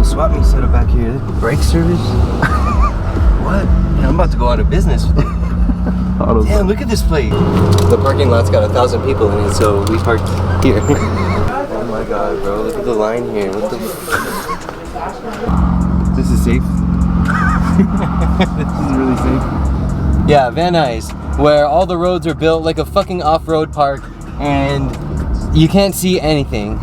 Swap meet set up back here. Brake service? What? Yeah, I'm about to go out of business. Damn, look at this place. The parking lot's got 1,000 people in it, so we parked here. Oh my god, bro, look at the line here. What the This is safe. This is really safe. Yeah, Van Nuys, where all the roads are built like a fucking off-road park and you can't see anything.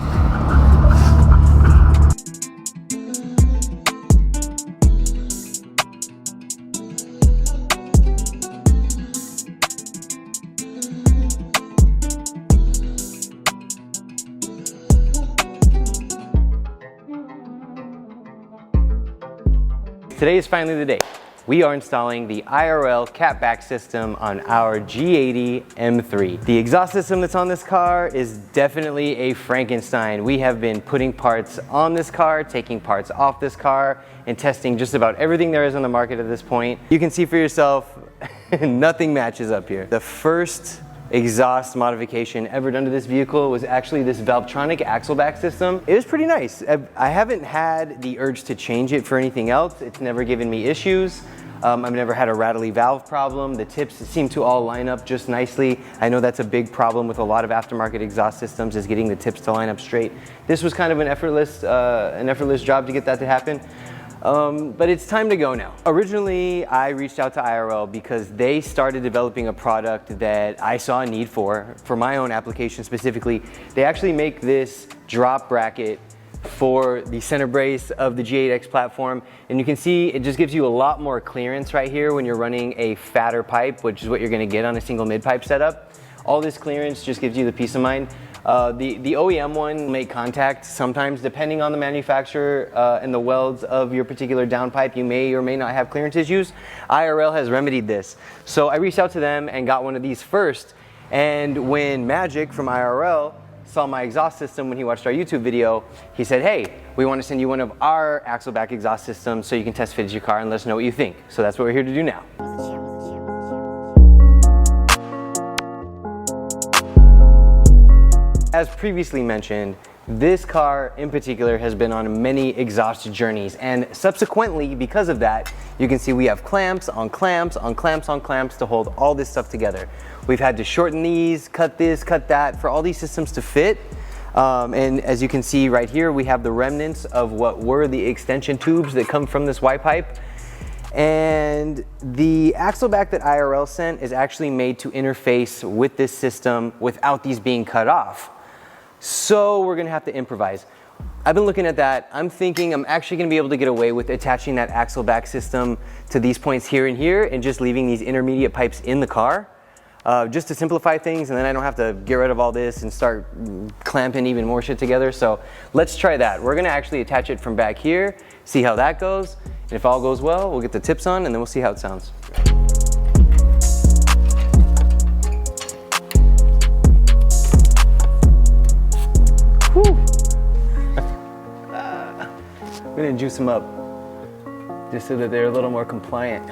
Today is finally the day. We are installing the IRL catback system on our G80 M3. The exhaust system that's on this car is definitely a Frankenstein. We have been putting parts on this car, taking parts off this car, and testing just about everything there is on the market at this point. You can see for yourself, nothing matches up here. The first exhaust modification ever done to this vehicle was actually this Valvetronic axleback system. It was pretty nice. I haven't had the urge to change it for anything else. It's never given me issues. I've never had a rattly valve problem. The tips seem to all line up just nicely. I know that's a big problem with a lot of aftermarket exhaust systems, is getting the tips to line up straight. This was kind of an effortless job to get that to happen. But it's time to go now. Originally, I reached out to IRL because they started developing a product that I saw a need for my own application specifically. They actually make this drop bracket for the center brace of the G8X platform. And you can see it just gives you a lot more clearance right here when you're running a fatter pipe, which is what you're gonna get on a single mid-pipe setup. All this clearance just gives you the peace of mind. The OEM one make contact sometimes, depending on the manufacturer and the welds of your particular downpipe, you may or may not have clearance issues. IRL has remedied this. So I reached out to them and got one of these first. And when Magic from IRL saw my exhaust system when he watched our YouTube video, he said, hey, we want to send you one of our axleback exhaust systems so you can test fit your car and let us know what you think. So that's what we're here to do now. As previously mentioned, this car in particular has been on many exhaust journeys, and subsequently, because of that, you can see we have clamps on clamps on clamps on clamps to hold all this stuff together. We've had to shorten these, cut this, cut that for all these systems to fit. And as you can see right here, we have the remnants of what were the extension tubes that come from this Y-pipe. And the axleback that IRL sent is actually made to interface with this system without these being cut off. So we're gonna have to improvise. I've been looking at that. I'm thinking I'm actually gonna be able to get away with attaching that axleback system to these points here and here and just leaving these intermediate pipes in the car, just to simplify things, and then I don't have to get rid of all this and start clamping even more shit together. So let's try that. We're gonna actually attach it from back here, see how that goes, and if all goes well, we'll get the tips on and then we'll see how it sounds. We're gonna juice them up just so that they're a little more compliant.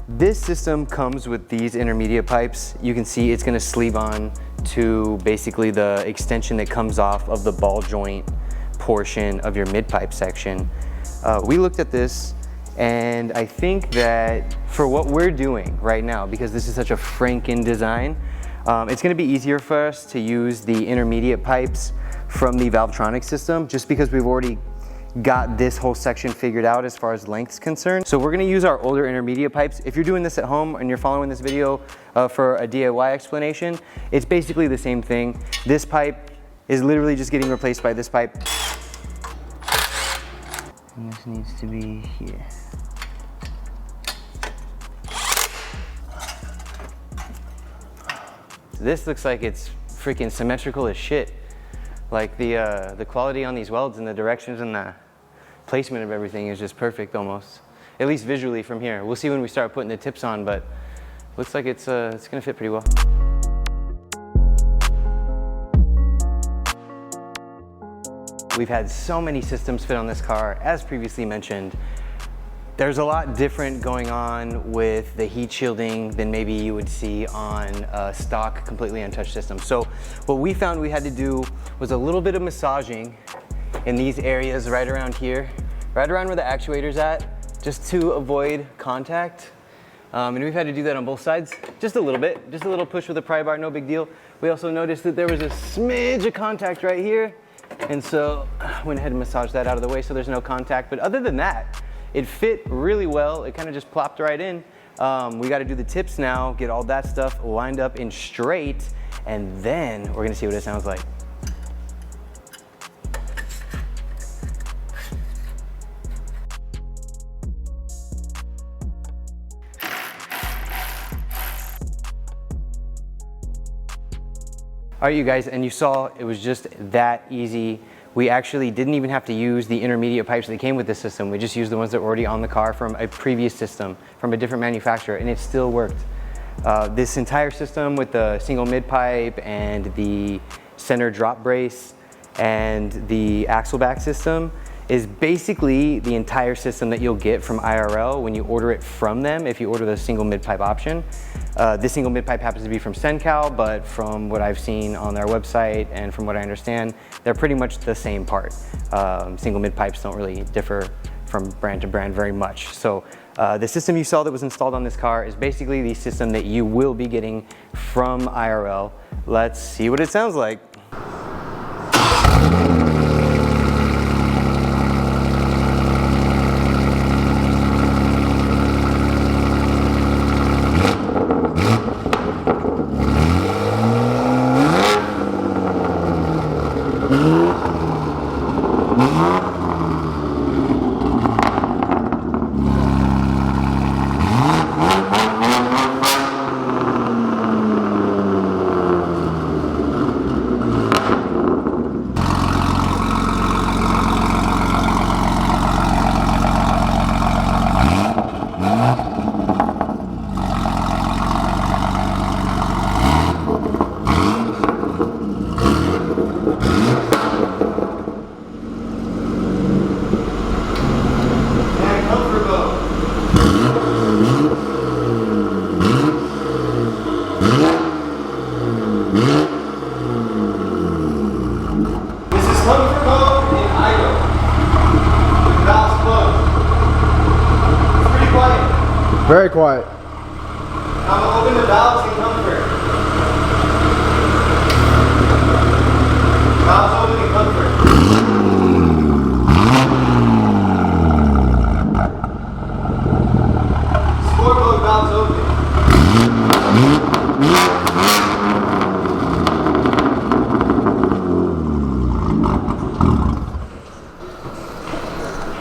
This system comes with these intermediate pipes. You can see it's gonna sleeve on to basically the extension that comes off of the ball joint portion of your mid-pipe section. We looked at this, and I think that for what we're doing right now, because this is such a Franken design, it's gonna be easier for us to use the intermediate pipes from the Valvetronic system, just because we've already got this whole section figured out as far as length's concerned. So we're gonna use our older intermediate pipes. If you're doing this at home and you're following this video for a DIY explanation, it's basically the same thing. This pipe is literally just getting replaced by this pipe. And this needs to be here. This looks like it's freaking symmetrical as shit. Like the quality on these welds and the directions and the placement of everything is just perfect almost. at least visually from here. We'll see when we start putting the tips on, but looks like it's gonna fit pretty well. We've had so many systems fit on this car, as previously mentioned. There's a lot different going on with the heat shielding than maybe you would see on a stock, completely untouched system. So what we found we had to do was a little bit of massaging in these areas right around here, right around where the actuator's at, just to avoid contact. And we've had to do that on both sides, just a little bit, just a little push with a pry bar, no big deal. We also noticed that there was a smidge of contact right here, and so I went ahead and massaged that out of the way so there's no contact. But other than that, it fit really well. It kind of just plopped right in. We got to do the tips now, get all that stuff lined up in straight, and then we're gonna see what it sounds like. All right, you guys, and you saw it was just that easy. We actually didn't even have to use the intermediate pipes that came with the system. We just used the ones that were already on the car from a previous system, from a different manufacturer, and it still worked. This entire system with the single mid pipe and the center drop brace and the axleback system is basically the entire system that you'll get from IRL when you order it from them, if you order the single mid pipe option. This single mid pipe happens to be from Sencal, but from what I've seen on their website and from what I understand, they're pretty much the same part. Single mid pipes don't really differ from brand to brand very much. So the system you saw that was installed on this car is basically the system that you will be getting from IRL. Let's see what it sounds like. Very quiet. I'm gonna open the valves in comfort. Valves open in comfort. Sport mode valves open.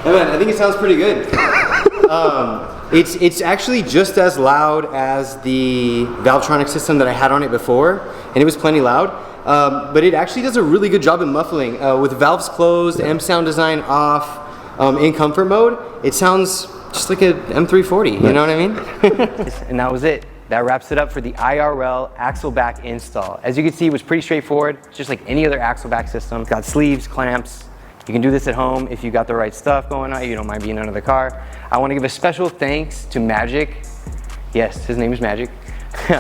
Hey man, I think it sounds pretty good. It's actually just as loud as the Valvetronic system that I had on it before, and it was plenty loud, but it actually does a really good job in muffling. With valves closed, M sound design off, in comfort mode, it sounds just like an M340, you know what I mean? And that was it. That wraps it up for the IRL axleback install. As you can see, it was pretty straightforward. It's just like any other axleback system. It's got sleeves, clamps. You can do this at home if you got the right stuff going on, you don't mind being under the car. I want to give a special thanks to Magic. Yes, his name is Magic,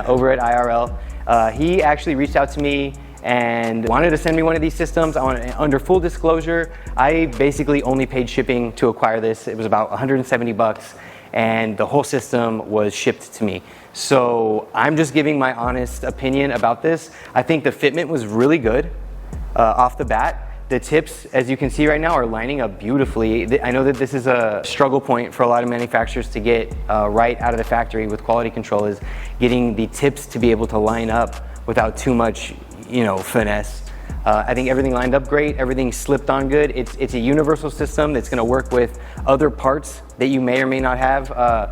over at IRL. He actually reached out to me and wanted to send me one of these systems. Under full disclosure, I basically only paid shipping to acquire this. It was about 170 bucks, and the whole system was shipped to me. So I'm just giving my honest opinion about this. I think the fitment was really good off the bat. The tips, as you can see right now, are lining up beautifully. I know that this is a struggle point for a lot of manufacturers to get right out of the factory with quality control, is getting the tips to be able to line up without too much, finesse. I think everything lined up great, everything slipped on good. It's a universal system that's gonna work with other parts that you may or may not have. I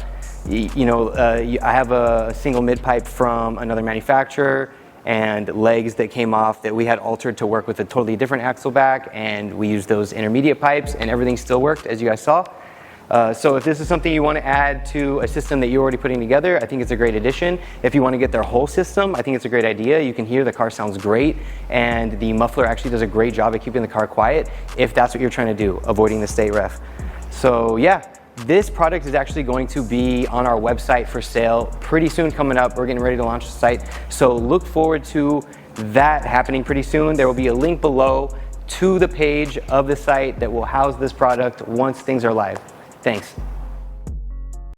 have a single mid pipe from another manufacturer and legs that came off that we had altered to work with a totally different axle back, and we used those intermediate pipes and everything still worked, as you guys saw. So if this is something you want to add to a system that you're already putting together, I think it's a great addition. If you want to get their whole system, I think it's a great idea. You can hear the car sounds great, and the muffler actually does a great job at keeping the car quiet if that's what you're trying to do, avoiding the state ref. So yeah, this product is actually going to be on our website for sale pretty soon coming up. We're getting ready to launch the site. So look forward to that happening pretty soon. There will be a link below to the page of the site that will house this product once things are live. Thanks.